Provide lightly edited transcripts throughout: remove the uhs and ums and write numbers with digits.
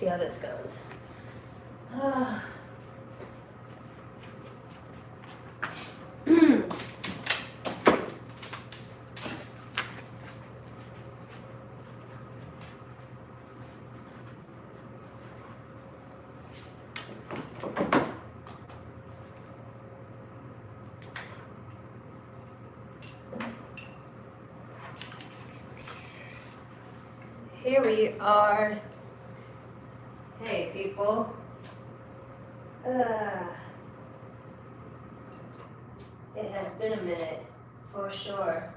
see how this goes. Here we are. Hey, people. It has been a minute, for sure.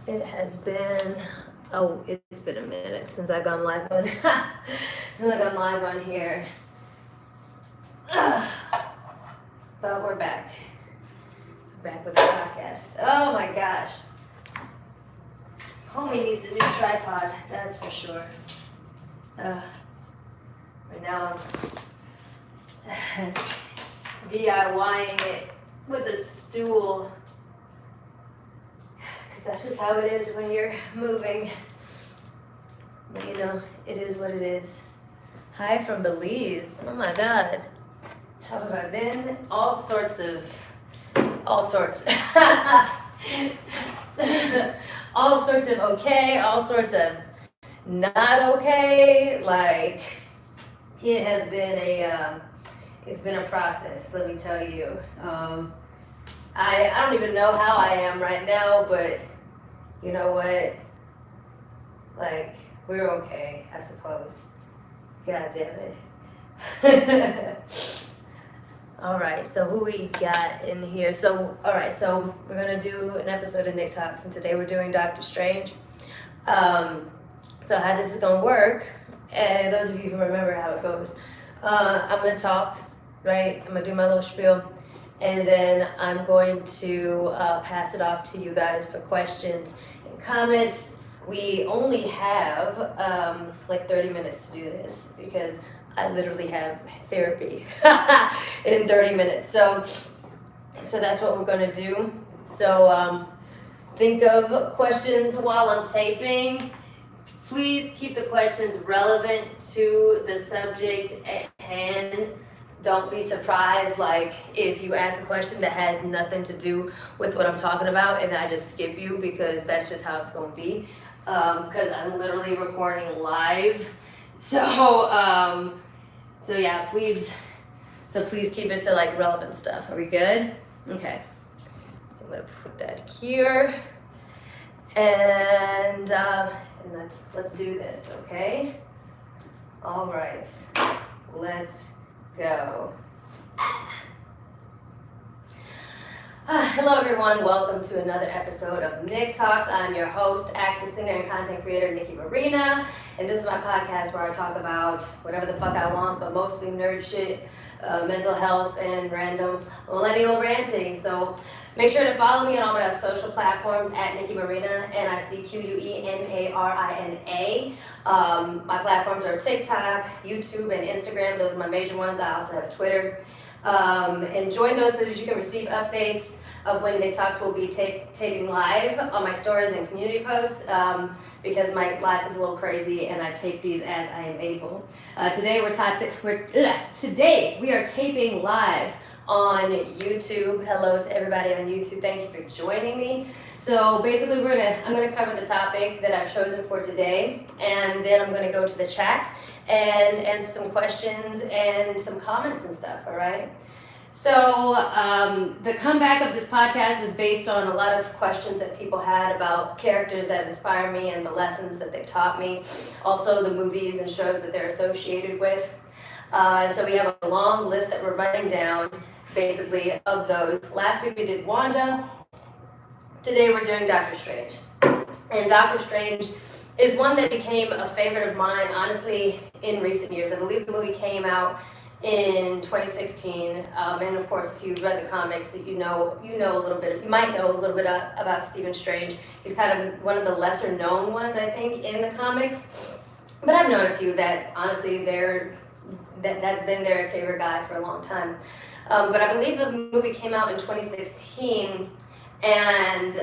It has been, it's been a minute since I've gone live on, here. But we're back. Back with the podcast. Oh my gosh. Homie needs a new tripod, that's for sure. Right now I'm DIYing it with a stool. Because that's just how it is when you're moving. But you know, it is what it is. Hi from Belize. Oh my god. How have I been? All sorts. All sorts of okay, all sorts of not okay. Like, it has been it's been a process, let me tell you. I don't even know how I am right now, but you know what? Like, we're okay, I suppose. God damn it. All right, so who we got in here? So, all right, so we're gonna do an episode of NICTalks, and today we're doing Doctor Strange. So how this is gonna work, and those of you who remember how it goes, I'm gonna talk, right? I'm gonna do my little spiel, and then I'm going to pass it off to you guys for questions and comments. We only have like 30 minutes to do this because I literally have therapy in 30 minutes. So that's what we're gonna do. So think of questions while I'm taping. Please keep the questions relevant to the subject at hand. Don't be surprised, like, if you ask a question that has nothing to do with what I'm talking about and I just skip you, because that's just how it's gonna be. Because I'm literally recording live. So yeah, please keep it to like relevant stuff. Are we good? Okay. So I'm gonna put that here, and let's do this, okay? All right, let's go. Hello everyone, welcome to another episode of NICTalks. I'm your host, actor, singer, and content creator, Nikki Marina, and this is my podcast where I talk about whatever the fuck I want, but mostly nerd shit, mental health, and random millennial ranting. So make sure to follow me on all my social platforms at Nikki Marina, NICQUEMARINA. My platforms are TikTok, YouTube, and Instagram. Those are my major ones. I also have Twitter. And join those so that you can receive updates of when NICTalks will be taping live on my stories and community posts, because my life is a little crazy and I tape these as I am able. Today we are taping live on YouTube. Hello to everybody on YouTube. Thank you for joining me. So basically I'm gonna cover the topic that I've chosen for today, and then I'm gonna go to the chat and answer some questions and some comments and stuff, all right? So the comeback of this podcast was based on a lot of questions that people had about characters that inspire me and the lessons that they've taught me, also the movies and shows that they're associated with. So we have a long list that we're writing down, basically, of those. Last week we did Wanda. Today we're doing Doctor Strange. And Doctor Strange is one that became a favorite of mine, honestly, in recent years. I believe the movie came out in 2016, and of course, if you've read the comics, that you might know a little bit about Stephen Strange. He's kind of one of the lesser known ones, I think, in the comics. But I've known a few that, honestly, that's been their favorite guy for a long time. But I believe the movie came out in 2016, And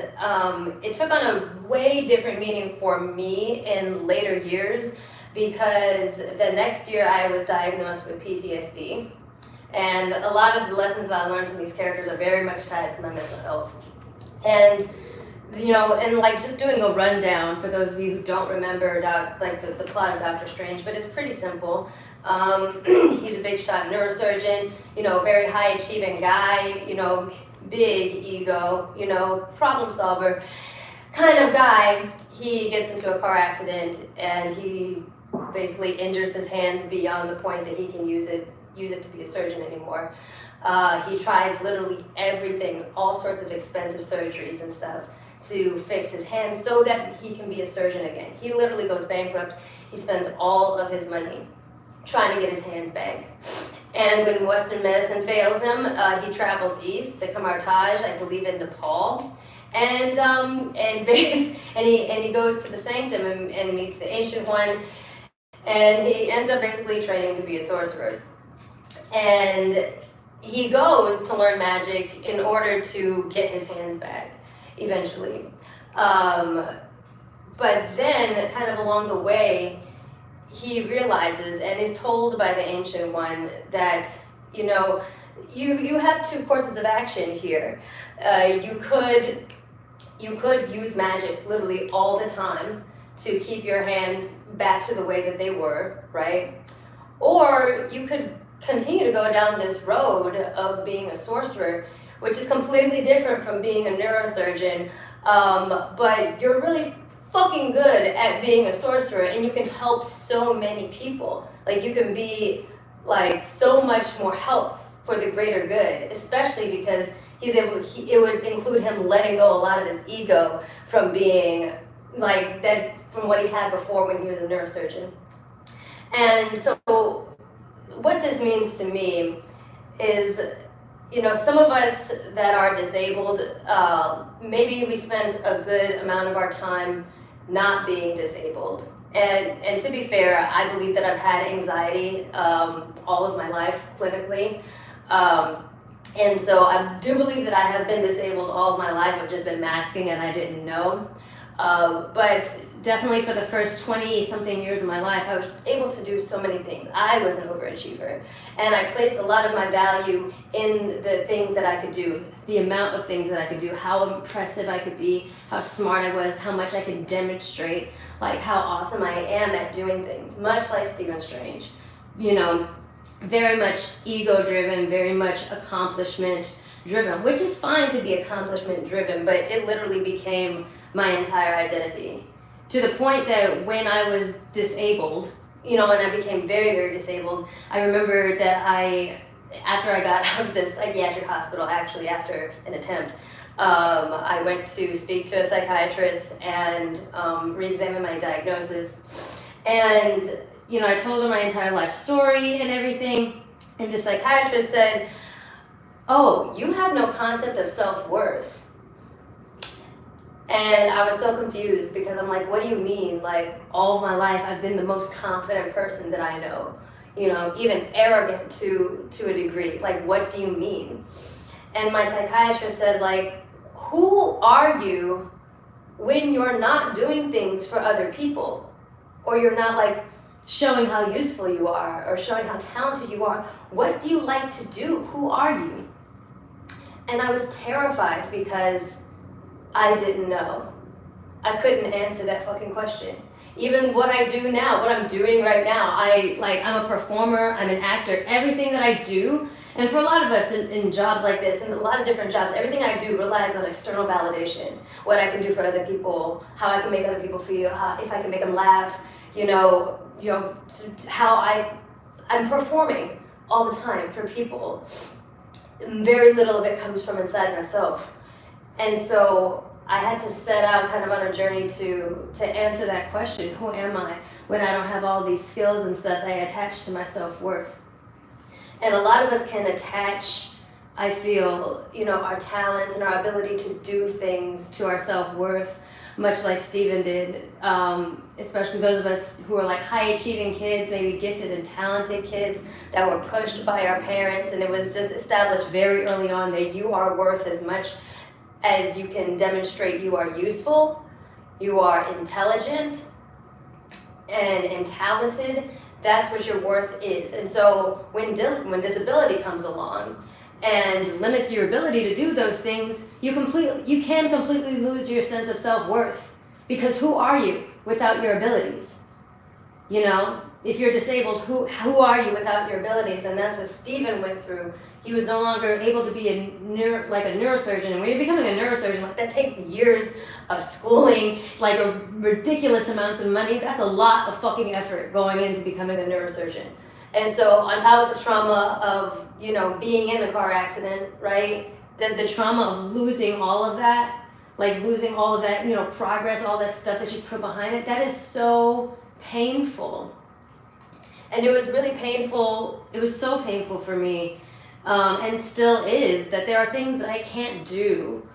it took on a way different meaning for me in later years, because the next year I was diagnosed with PTSD. And a lot of the lessons that I learned from these characters are very much tied to my mental health. And and like just doing a rundown for those of you who don't remember the plot of Doctor Strange, but it's pretty simple. He's a big shot neurosurgeon, very high achieving guy, big ego, problem solver kind of guy. He gets into a car accident and he basically injures his hands beyond the point that he can use it to be a surgeon anymore. He tries literally everything, all sorts of expensive surgeries and stuff, to fix his hands so that he can be a surgeon again. He literally goes bankrupt. He spends all of his money trying to get his hands back. And when Western medicine fails him, he travels east to Kamartaj, I believe in Nepal. And he goes to the sanctum and meets the Ancient One, and he ends up basically training to be a sorcerer. And he goes to learn magic in order to get his hands back, eventually. But then, kind of along the way, he realizes and is told by the Ancient One that, you have two courses of action here. You could use magic literally all the time to keep your hands back to the way that they were, right? Or you could continue to go down this road of being a sorcerer, which is completely different from being a neurosurgeon, but you're really fucking good at being a sorcerer, and you can help so many people. Like, you can be like so much more help for the greater good, especially because it would include him letting go a lot of his ego from being like that, from what he had before when he was a neurosurgeon. And so what this means to me is, some of us that are disabled, maybe we spend a good amount of our time not being disabled. And to be fair, I believe that I've had anxiety all of my life clinically. And so I do believe that I have been disabled all of my life. I've just been masking and I didn't know. But definitely for the first 20-something years of my life, I was able to do so many things. I was an overachiever. And I placed a lot of my value in the things that I could do, the amount of things that I could do, how impressive I could be, how smart I was, how much I could demonstrate, like how awesome I am at doing things, much like Stephen Strange. Very much ego-driven, very much accomplishment-driven, which is fine to be accomplishment-driven, but it literally became my entire identity. To the point that when I was disabled, and I became very, very disabled, I remember that after I got out of the psychiatric hospital, actually after an attempt, I went to speak to a psychiatrist and re-examine my diagnosis. And I told her my entire life story and everything, and the psychiatrist said, "Oh, you have no concept of self-worth." And I was so confused because I'm like, what do you mean? Like, all of my life I've been the most confident person that I know, even arrogant to a degree. Like, what do you mean? And my psychiatrist said, like, who are you when you're not doing things for other people? Or you're not like showing how useful you are or showing how talented you are. What do you like to do? Who are you? And I was terrified because I didn't know. I couldn't answer that fucking question. Even what I do now, what I'm doing right now, I'm a performer, I'm an actor, everything that I do, and for a lot of us in jobs like this, and a lot of different jobs, everything I do relies on external validation. What I can do for other people, how I can make other people feel, if I can make them laugh, how I'm performing all the time for people. Very little of it comes from inside myself. And so I had to set out kind of on a journey to answer that question, who am I, when I don't have all these skills and stuff I attach to my self-worth. And a lot of us can attach, I feel, our talents and our ability to do things to our self-worth, much like Stephen did, especially those of us who are like high-achieving kids, maybe gifted and talented kids that were pushed by our parents, and it was just established very early on that you are worth as much as you can demonstrate you are useful, you are intelligent, and talented, that's what your worth is. And so when disability comes along and limits your ability to do those things, you can completely lose your sense of self-worth. Because who are you without your abilities? You know, if you're disabled, who are you without your abilities? And that's what Stephen went through. He was no longer able to be a neurosurgeon. And when you're becoming a neurosurgeon, like, that takes years of schooling, like a ridiculous amounts of money. That's a lot of fucking effort going into becoming a neurosurgeon. And so on top of the trauma of, you know, being in the car accident, right? The trauma of losing all of that, like losing all of that, you know, progress, all that stuff that you put behind it, that is so painful. And it was really painful. It was so painful for me. And still is, that there are things that I can't do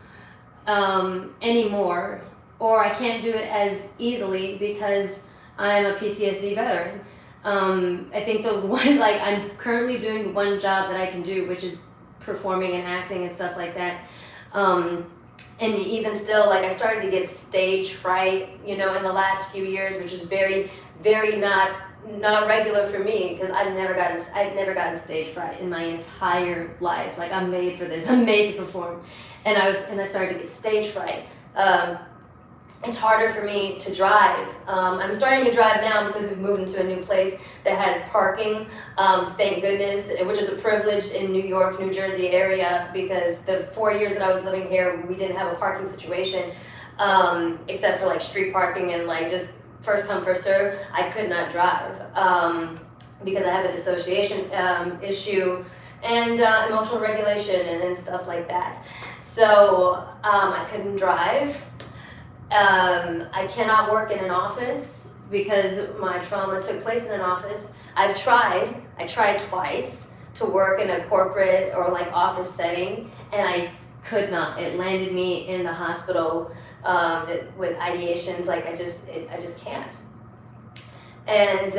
anymore, or I can't do it as easily because I'm a PTSD veteran. I think the one, like, I'm currently doing the one job that I can do, which is performing and acting and stuff like that. And even still, like, I started to get stage fright, you know, in the last few years, which is very, very not regular for me, because I'd never gotten stage fright in my entire life. Like, I'm made for this. I'm made to perform. And I started to get stage fright. It's harder for me to drive. I'm starting to drive now because we've moved into a new place that has parking, thank goodness, which is a privilege in New York, New Jersey area, because the 4 years that I was living here, we didn't have a parking situation, except for like street parking and like just first come, first serve. I could not drive because I have a dissociation issue and emotional regulation and stuff like that. So I couldn't drive. I cannot work in an office because my trauma took place in an office. I tried twice to work in a corporate or like office setting, and I could not. It landed me in the hospital with ideations, like I just can't. And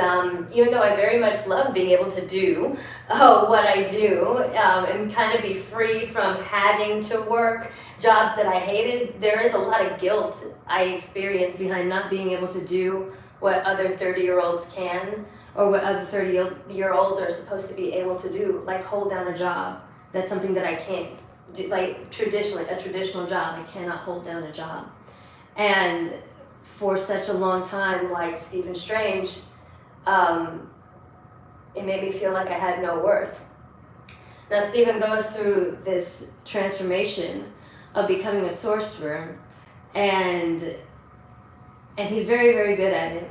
even though I very much love being able to do what I do and kind of be free from having to work jobs that I hated, there is a lot of guilt I experience behind not being able to do what other 30-year-olds can, or what other 30-year-olds are supposed to be able to do, like hold down a job. That's something that I can't do, like traditionally, a traditional job, I cannot hold down a job. And for such a long time, like Stephen Strange, it made me feel like I had no worth. Now Stephen goes through this transformation of becoming a sorcerer, and he's very, very good at it.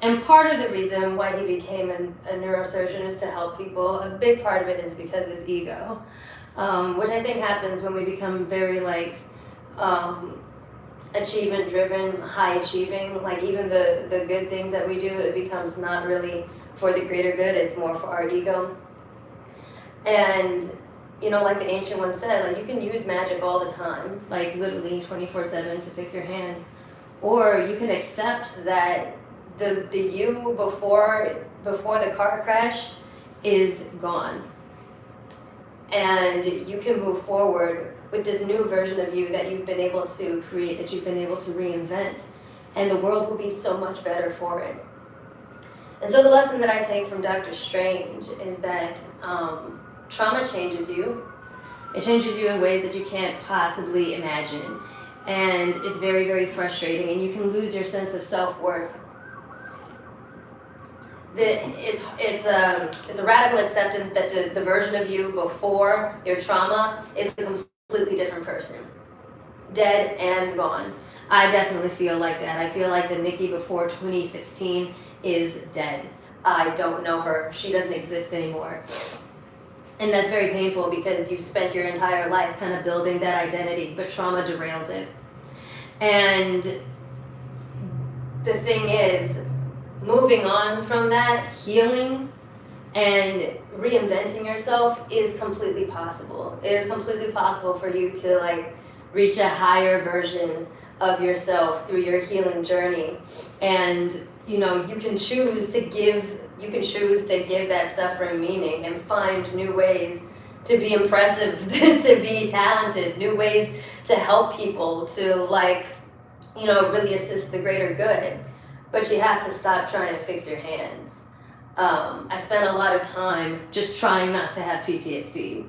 And part of the reason why he became a neurosurgeon is to help people. A big part of it is because of his ego, which I think happens when we become very like achievement driven, high achieving. Like even the good things that we do, it becomes not really for the greater good, it's more for our ego. And you know, like the ancient one said, like you can use magic all the time, like literally 24/7 to fix your hands, or you can accept that the you before the car crash is gone, and you can move forward with this new version of you that you've been able to create, that you've been able to reinvent, and the world will be so much better for it. And so the lesson that I take from Dr. Strange is that trauma changes you. It changes you in ways that you can't possibly imagine. And it's very, very frustrating, and you can lose your sense of self-worth. It's a radical acceptance that the version of you before your trauma is a completely different person. Dead and gone. I definitely feel like that. I feel like the Nikki before 2016 is dead. I don't know her. She doesn't exist anymore. And that's very painful because you've spent your entire life kind of building that identity, but trauma derails it. And the thing is, moving on from that, healing and reinventing yourself is completely possible. It is completely possible for you to like reach a higher version of yourself through your healing journey. And you know, you can choose to give that suffering meaning and find new ways to be impressive, to be talented, new ways to help people, to like, you know, really assist the greater good. But you have to stop trying to fix your hands. I spent a lot of time just trying not to have PTSD.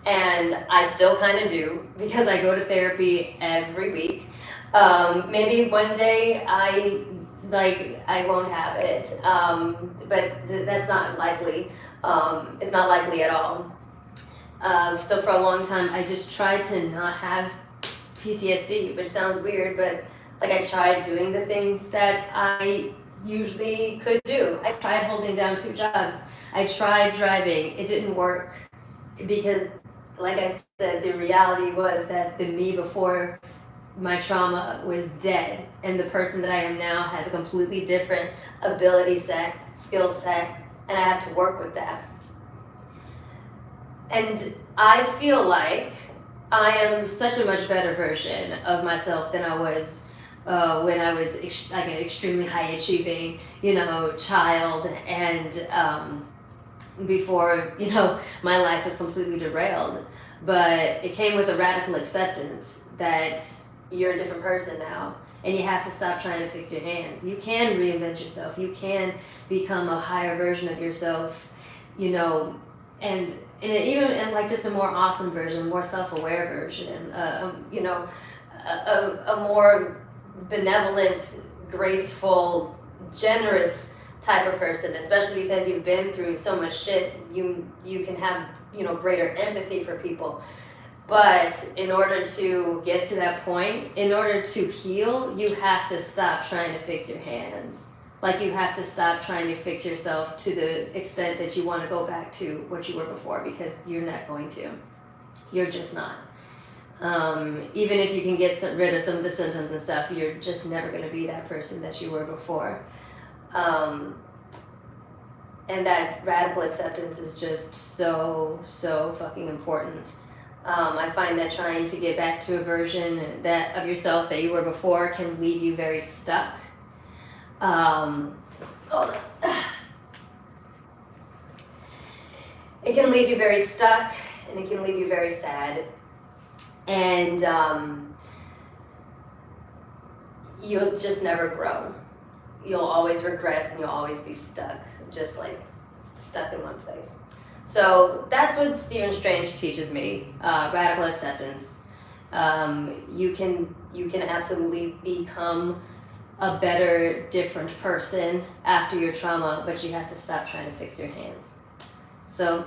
And I still kind of do, because I go to therapy every week. Maybe one day I won't have it, but that's not likely. It's not likely at all. So for a long time, I just tried to not have PTSD, which sounds weird, but like I tried doing the things that I usually could do. I tried holding down 2 jobs. I tried driving. It didn't work because, like I said, the reality was that the me before my trauma was dead, and the person that I am now has a completely different ability set, skill set, and I have to work with that. And I feel like I am such a much better version of myself than I was when I was like an extremely high achieving, you know, child, and before, you know, my life was completely derailed. But it came with a radical acceptance that you're a different person now, and you have to stop trying to fix your hands. You can reinvent yourself. You can become a higher version of yourself, you know, and even in like just a more awesome version, more self-aware version, you know, a more benevolent, graceful, generous type of person, especially because you've been through so much shit. You can have, you know, greater empathy for people. But in order to get to that point, in order to heal, you have to stop trying to fix your hands. Like, you have to stop trying to fix yourself to the extent that you want to go back to what you were before, because you're not going to. You're just not. Even if you can get rid of some of the symptoms and stuff, you're just never going to be that person that you were before. And that radical acceptance is just so fucking important. I find that trying to get back to a version that of yourself that you were before can leave you very stuck. It can leave you very stuck, and it can leave you very sad. And you'll just never grow. You'll always regress, and you'll always be stuck, just like stuck in one place. So that's what Stephen Strange teaches me, radical acceptance. You can absolutely become a better, different person after your trauma, but you have to stop trying to fix your hands. So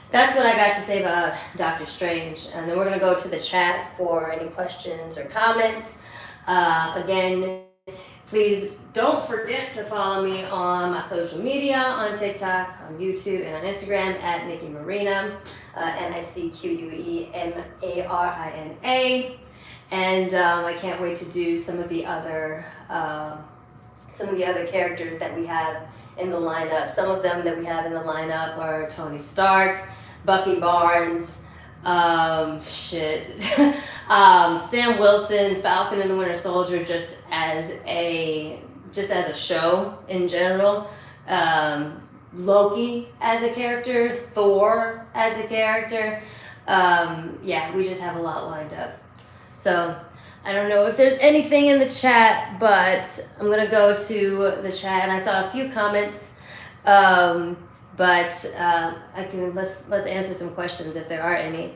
that's what I got to say about Dr. Strange. And then we're going to go to the chat for any questions or comments. Again, please don't forget to follow me on my social media, on TikTok, on YouTube, and on Instagram at Nikki Marina, NICQUEMARINA. And I can't wait to do some of the other characters that we have in the lineup. Some of them that we have in the lineup are Tony Stark, Bucky Barnes, Sam Wilson, Falcon and the Winter Soldier, just as a show in general. Loki as a character, Thor as a character. We just have a lot lined up. So I don't know if there's anything in the chat, but I'm gonna go to the chat, and I saw a few comments. Let's answer some questions if there are any.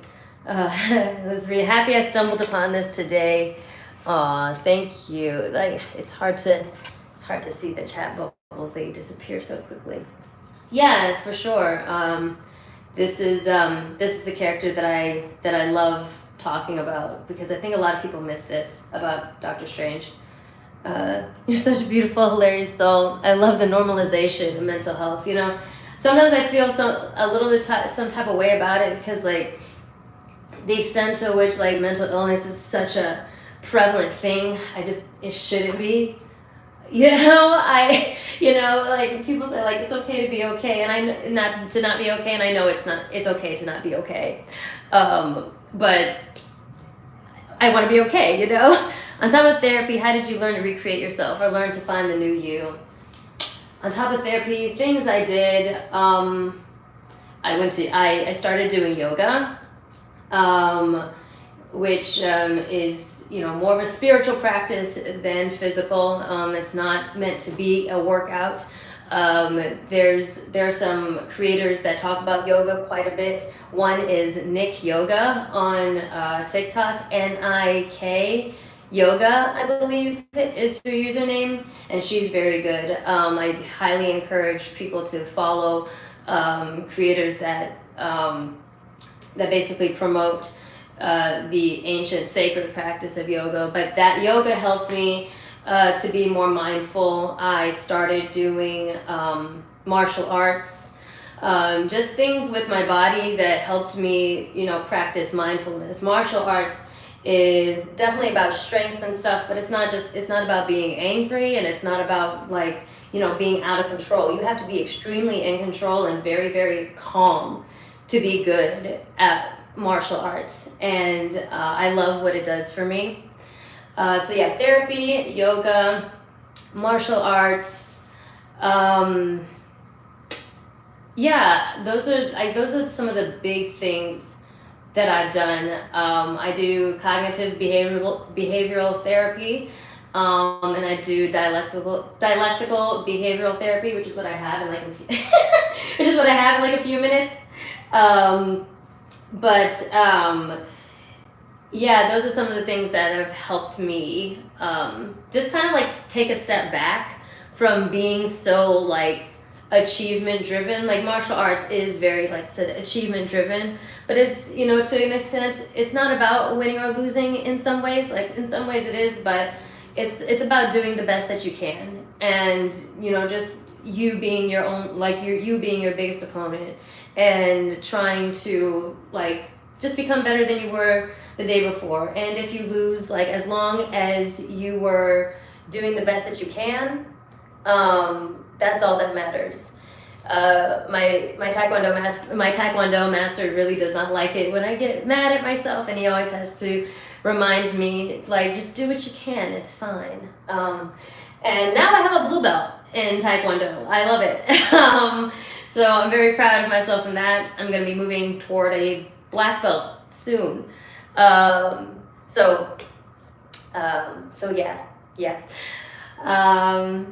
I was really happy I stumbled upon this today. Aw, thank you. Like, it's hard to see the chat bubbles; they disappear so quickly. Yeah, for sure. This is the character that I love talking about, because I think a lot of people miss this about Doctor Strange. You're such a beautiful, hilarious soul. I love the normalization of mental health. You know, sometimes I feel a little bit some type of way about it, because like the extent to which like mental illness is such a prevalent thing, it shouldn't be. Like people say like it's okay to be okay, and not be okay, and I know it's okay to not be okay. But I want to be okay, you know? On top of therapy, how did you learn to recreate yourself or learn to find the new you? On top of therapy, things I did, I started doing yoga, which is, you know, more of a spiritual practice than physical. It's not meant to be a workout. There are some creators that talk about yoga quite a bit. One is Nick Yoga on TikTok, NIK Yoga, I believe is her username, and she's very good. I highly encourage people to follow creators that basically promote the ancient sacred practice of yoga. But that yoga helped me to be more mindful. I started doing martial arts, just things with my body that helped me, you know, practice mindfulness. Martial arts is definitely about strength and stuff, but it's not about being angry, and it's not about, like, you know, being out of control. You have to be extremely in control and very, very calm to be good at martial arts, and I love what it does for me. So yeah, therapy, yoga, martial arts. Yeah, those are some of the big things that I've done. I do cognitive behavioral therapy, and I do dialectical behavioral therapy, which is what I have in like a few minutes. But yeah, those are some of the things that have helped me just kind of like take a step back from being so like achievement driven. Like martial arts is very, like I said, achievement driven, but it's, you know, to an extent, it's not about winning or losing in some ways. Like in some ways it is, but it's about doing the best that you can, and, you know, just you being your own, like you being your biggest opponent, and trying to like just become better than you were the day before. And if you lose, like, as long as you were doing the best that you can, that's all that matters. My taekwondo master really does not like it when I get mad at myself, and he always has to remind me, like, just do what you can, it's fine. And now I have a blue belt in taekwondo. I love it. So I'm very proud of myself in that. I'm going to be moving toward a black belt soon. So yeah.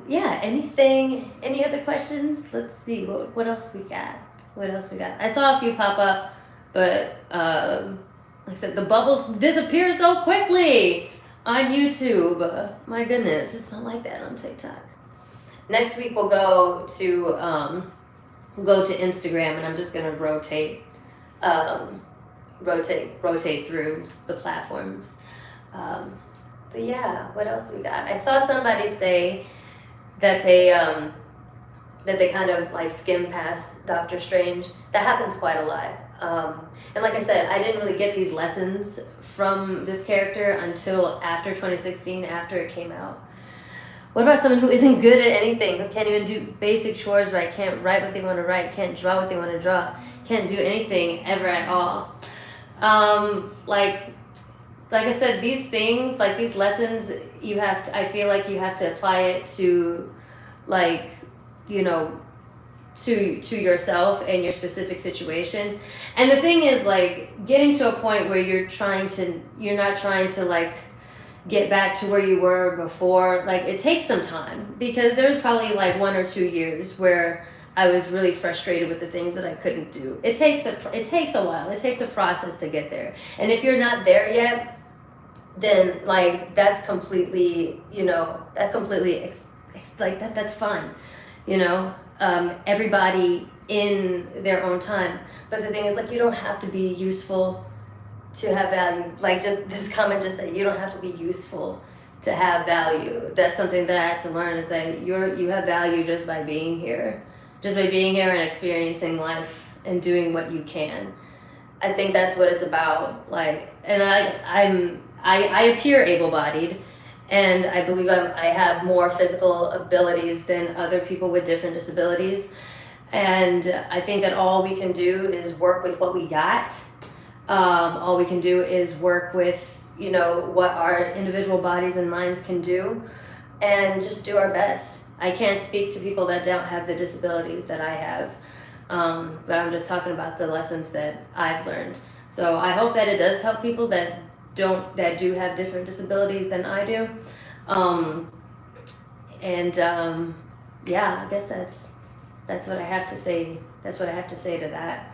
Yeah, any other questions? Let's see, what else we got? I saw a few pop up, but like I said, the bubbles disappear so quickly on YouTube. My goodness, it's not like that on TikTok. Next week we'll go to Instagram, and I'm just gonna rotate through the platforms. But yeah, what else we got? I saw somebody say that they kind of like skim past Doctor Strange. That happens quite a lot. And like I said, I didn't really get these lessons from this character until after 2016, after it came out. What about someone who isn't good at anything, who can't even do basic chores right, can't write what they want to write, can't draw what they want to draw, can't do anything ever at all? Like I said, these things, like these lessons, I feel like you have to apply it to, like, you know, to yourself and your specific situation. And the thing is, like, getting to a point where you're not trying to like get back to where you were before, like, it takes some time, because there's probably like 1 or 2 years where I was really frustrated with the things that I couldn't do. It takes a while. It takes a process to get there. And if you're not there yet, then like that's completely, you know, that's fine, you know. Everybody in their own time. But the thing is, like, you don't have to be useful to have value. Like, just this comment just said, you don't have to be useful to have value. That's something that I had to learn, is that you have value just by being here. Just by being here and experiencing life and doing what you can. I think that's what it's about. Like, and I appear able-bodied, and I believe I have more physical abilities than other people with different disabilities. And I think that all we can do is work with what we got. All we can do is work with, you know, what our individual bodies and minds can do, and just do our best. I can't speak to people that don't have the disabilities that I have. But I'm just talking about the lessons that I've learned. So I hope that it does help people that do have different disabilities than I do. Yeah, I guess that's what I have to say. That's what I have to say to that.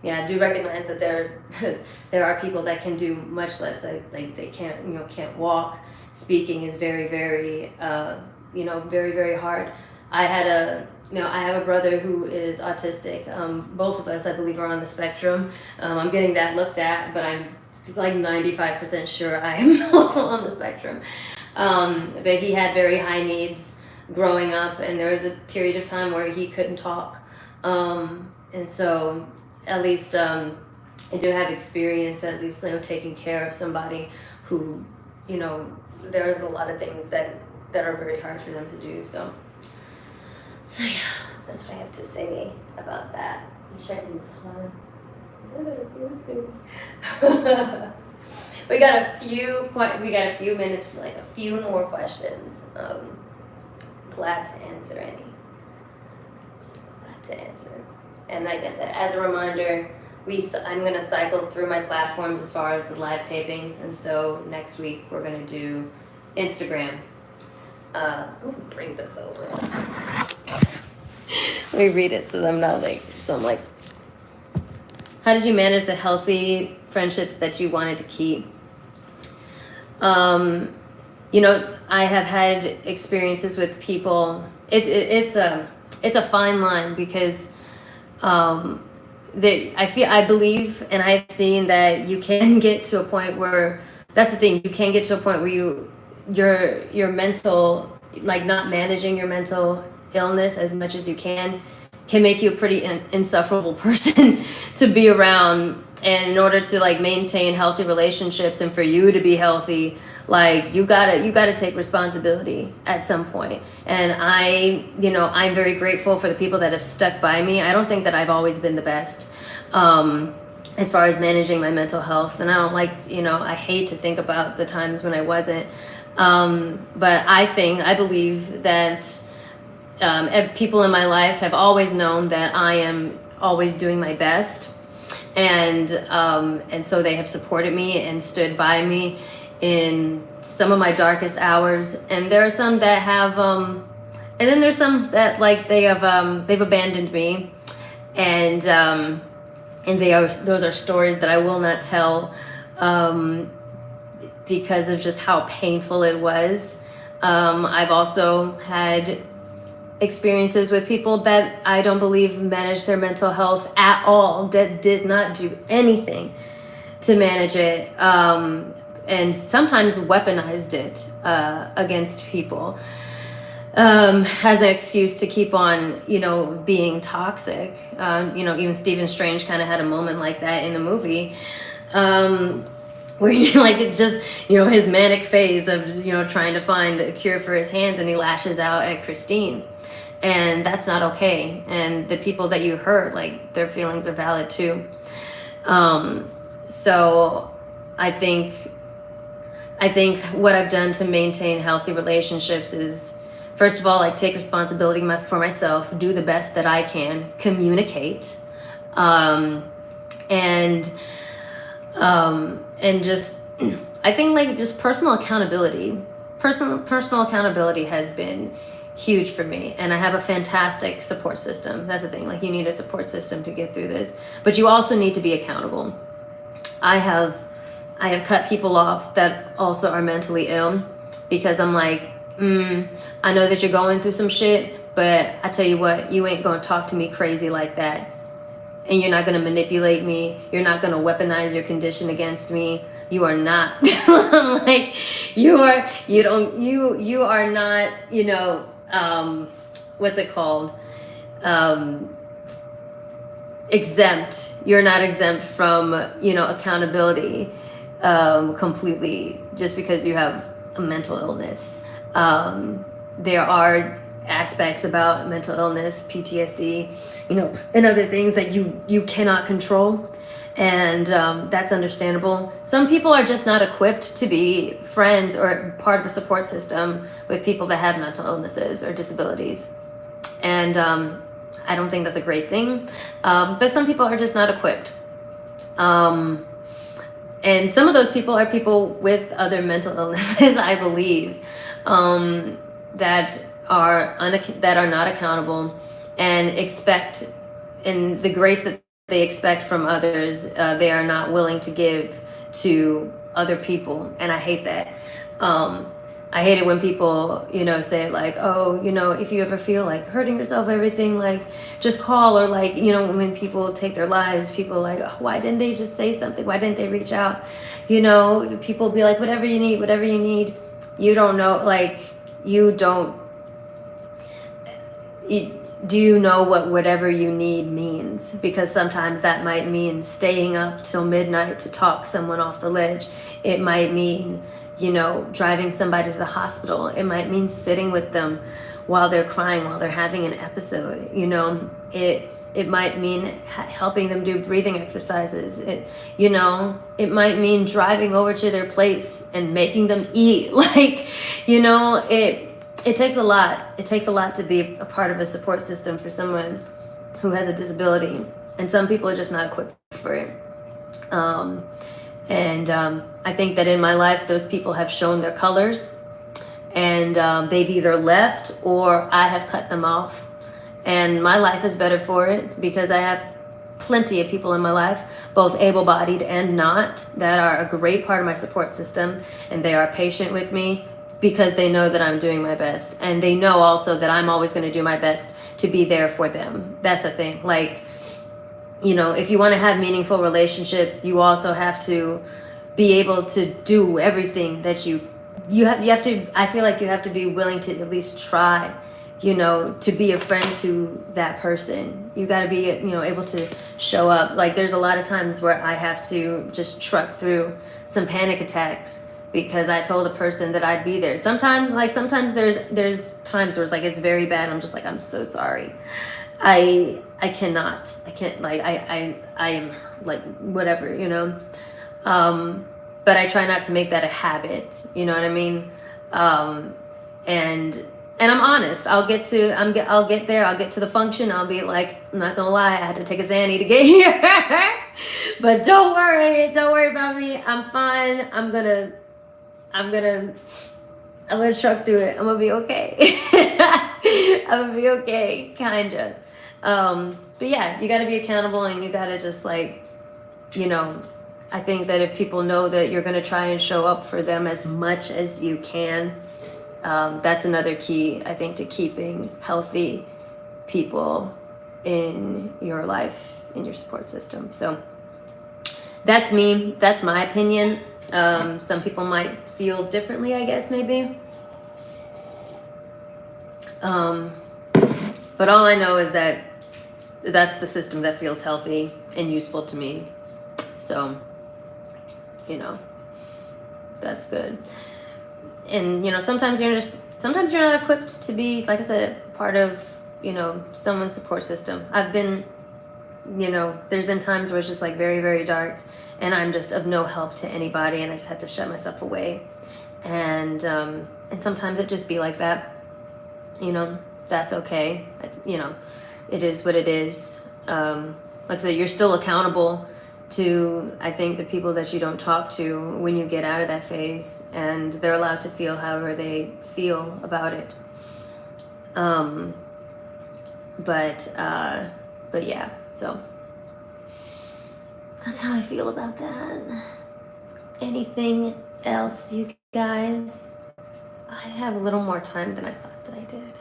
Yeah, I do recognize that there there are people that can do much less. Like they can't walk. Speaking is very very very very hard. I have a brother who is autistic. Both of us, I believe, are on the spectrum. I'm getting that looked at, but I'm like 95% sure I am also on the spectrum. But he had very high needs growing up, and there was a period of time where he couldn't talk. And so, at least I do have experience, at least taking care of somebody who, there's a lot of things that are very hard for them to do. So yeah, that's what I have to say about that. I'm checking the time. We got a few minutes for like a few more questions. Glad to answer any. Glad to answer. And like I said, as a reminder, I'm gonna cycle through my platforms as far as the live tapings, and so next week we're gonna do Instagram. Bring this over. Let me read it so I'm like, how did you manage the healthy friendships that you wanted to keep? I have had experiences with people. It's a fine line because I believe and I've seen that you can get to a point where that's the thing. You can get to a point where your mental, like not managing your mental illness as much as you can make you a pretty insufferable person to be around. And in order to like maintain healthy relationships and for you to be healthy, like you gotta take responsibility at some point. And I'm very grateful for the people that have stuck by me. I don't think that I've always been the best as far as managing my mental health, and I don't I hate to think about the times when I wasn't. But I believe that people in my life have always known that I am always doing my best, and so they have supported me and stood by me in some of my darkest hours. And there are some that have and then there's some that like they've abandoned me, and those are stories that I will not tell because of just how painful it was. I've also had experiences with people that I don't believe managed their mental health at all, that did not do anything to manage it, and sometimes weaponized it against people as an excuse to keep on, being toxic. Even Stephen Strange kind of had a moment like that in the movie, where it just, his manic phase of, trying to find a cure for his hands, and he lashes out at Christine. And that's not okay. And the people that you hurt, like, their feelings are valid too. So I think what I've done to maintain healthy relationships is, first of all, like, take responsibility for myself, do the best that I can, communicate, and just, I think, like, just personal accountability. Personal accountability has been huge for me, and I have a fantastic support system. That's the thing, like, you need a support system to get through this, but you also need to be accountable. I have cut people off that also are mentally ill, because I'm like, I know that you're going through some shit, but I tell you what, you ain't gonna talk to me crazy like that, and you're not gonna manipulate me, you're not gonna weaponize your condition against me. You are not. I'm like, you are not, what's it called? Exempt. You're not exempt from, accountability completely just because you have a mental illness. There are aspects about mental illness, PTSD, and other things that you cannot control. And that's understandable. Some people are just not equipped to be friends or part of a support system with people that have mental illnesses or disabilities. And I don't think that's a great thing. But some people are just not equipped. And some of those people are people with other mental illnesses, I believe, that are not accountable and expect, in the grace that they expect from others, they are not willing to give to other people, and I hate that. I hate it when people, say like, oh, if you ever feel like hurting yourself, everything, like, just call, or like, when people take their lives, people like, oh, why didn't they just say something? Why didn't they reach out? People be like, whatever you need. You don't know, like, do you know what whatever you need means? Because sometimes that might mean staying up till midnight to talk someone off the ledge. It might mean, driving somebody to the hospital. It might mean sitting with them while they're crying, while they're having an episode. It might mean helping them do breathing exercises. It might mean driving over to their place and making them eat. Like, it takes a lot. It takes a lot to be a part of a support system for someone who has a disability, and some people are just not equipped for it. I think that in my life, those people have shown their colors, and they've either left or I have cut them off. And my life is better for it, because I have plenty of people in my life, both able-bodied and not, that are a great part of my support system, and they are patient with me because they know that I'm doing my best, and they know also that I'm always going to do my best to be there for them. That's the thing. Like, if you want to have meaningful relationships, you also have to be able to do everything that you have to. I feel like you have to be willing to at least try, to be a friend to that person. You got to be, able to show up. Like, there's a lot of times where I have to just truck through some panic attacks because I told a person that I'd be there. Sometimes there's times where, like, it's very bad. I'm just like, I'm so sorry. I can't, like, I am, like, whatever, but I try not to make that a habit, you know what I mean? And I'm honest. I'll get there. I'll get to the function. I'll be like, I'm not gonna lie, I had to take a Xanny to get here. But don't worry about me. I'm fine. I'm gonna truck through it. I'm gonna be okay. I'm gonna be okay, kinda. But yeah, you gotta be accountable, and you gotta just, like, I think that if people know that you're gonna try and show up for them as much as you can, that's another key, I think, to keeping healthy people in your life, in your support system. So that's me. That's my opinion. Some people might feel differently, I guess, maybe. But all I know is that that's the system that feels healthy and useful to me. So, that's good. And, sometimes you're not equipped to be, like I said, part of, someone's support system. I've been, there's been times where it's just, like, very, very dark, and I'm just of no help to anybody, and I just had to shut myself away. And sometimes it just be like that. That's okay. It is what it is. Like I said, you're still accountable to, I think, the people that you don't talk to when you get out of that phase, and they're allowed to feel however they feel about it. But yeah, so that's how I feel about that. Anything else, you guys? I have a little more time than I thought that I did.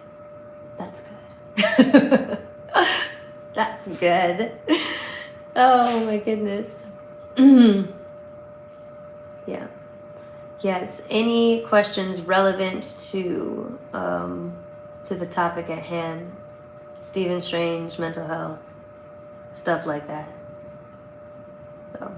That's good. That's good. Oh my goodness. Yeah. Yes. Any questions relevant to the topic at hand? Stephen Strange, mental health, stuff like that. So.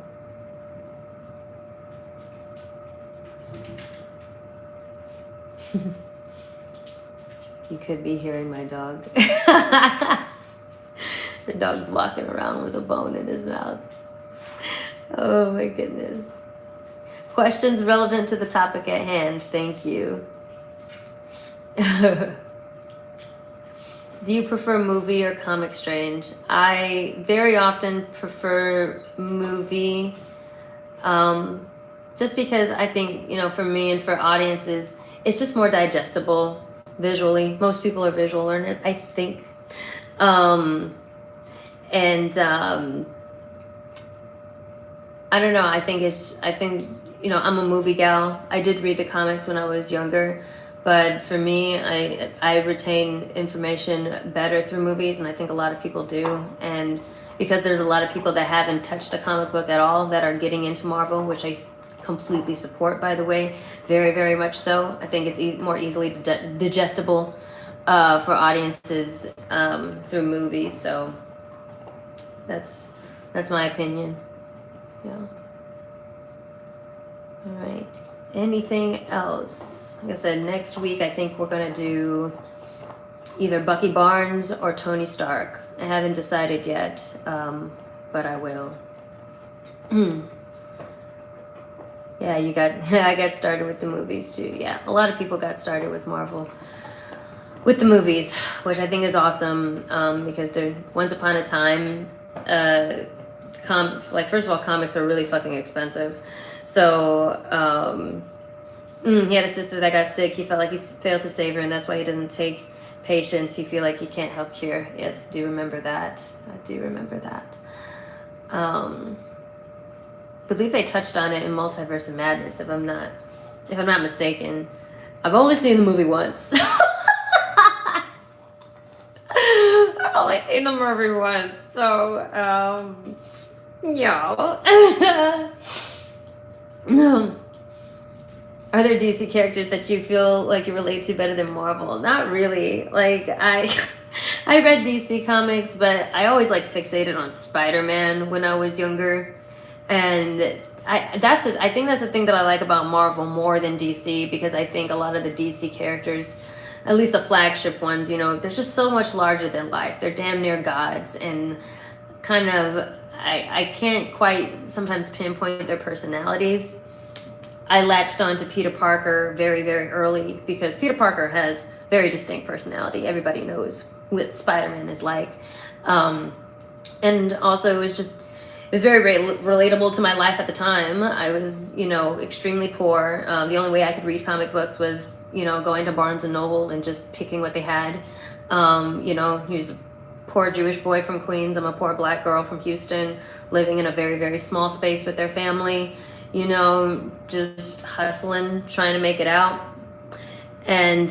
You could be hearing my dog. The dog's walking around with a bone in his mouth. Oh my goodness. Questions relevant to the topic at hand. Thank you. Do you prefer movie or comic strange? I very often prefer movie, just because I think, for me and for audiences, it's just more digestible visually. Most people are visual learners, I think. Um, and I don't know. I think, I'm a movie gal. I did read the comics when I was younger, but for me, I retain information better through movies, and I think a lot of people do. And because there's a lot of people that haven't touched a comic book at all that are getting into Marvel, which I completely support, by the way, very, very much so. I think it's more easily digestible for audiences through movies. So that's my opinion. Yeah. All right. Anything else? Like I said, next week I think we're gonna do either Bucky Barnes or Tony Stark. I haven't decided yet, but I will. Yeah, I got started with the movies too. Yeah, a lot of people got started with Marvel, with the movies, which I think is awesome, because they're once upon a time. First of all, comics are really fucking expensive. So he had a sister that got sick. He felt like he failed to save her, and that's why he doesn't take patients. He feel like he can't help cure. Yes, do remember that. I do remember that. Believe they touched on it in Multiverse of Madness, if I'm not mistaken. I've only seen the movie once. I've only seen the movie once, so yeah. No. Are there DC characters that you feel like you relate to better than Marvel? Not really. Like I read DC comics, but I always fixated on Spider-Man when I was younger. And I think that's the thing that I like about Marvel more than DC, because I think a lot of the DC characters, at least the flagship ones, they're just so much larger than life. They're damn near gods, and kind of I can't quite sometimes pinpoint their personalities. I latched on to Peter Parker very, very early because Peter Parker has very distinct personality. Everybody knows what Spider-Man is like. And also it was very relatable to my life at the time. I was, extremely poor. The only way I could read comic books was, going to Barnes and Noble and just picking what they had. He was a poor Jewish boy from Queens. I'm a poor black girl from Houston, living in a very, very small space with their family, just hustling, trying to make it out. And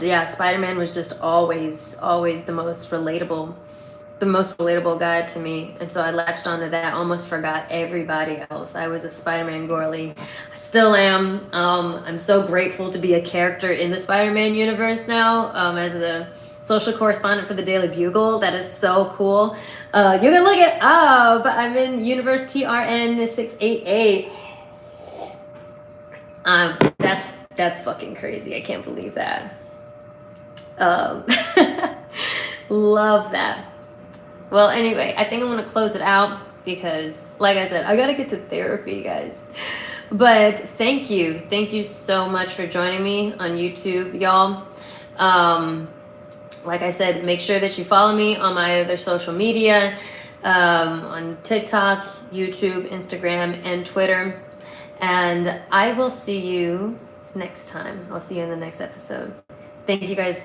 yeah, Spider-Man was just always the most relatable guy to me, and so I latched onto that. Almost forgot everybody else. I was a Spider-Man girly. I still am. I'm so grateful to be a character in the Spider-Man universe now, as a social correspondent for the Daily Bugle. That is so cool. You can look it up. I'm in Universe TRN 688. That's fucking crazy. I can't believe that. Love that. Well, anyway, I think I'm going to close it out because, like I said, I got to get to therapy, guys. But thank you so much for joining me on YouTube, y'all. Like I said, make sure that you follow me on my other social media, on TikTok, YouTube, Instagram, and Twitter. And I will see you next time. I'll see you in the next episode. Thank you guys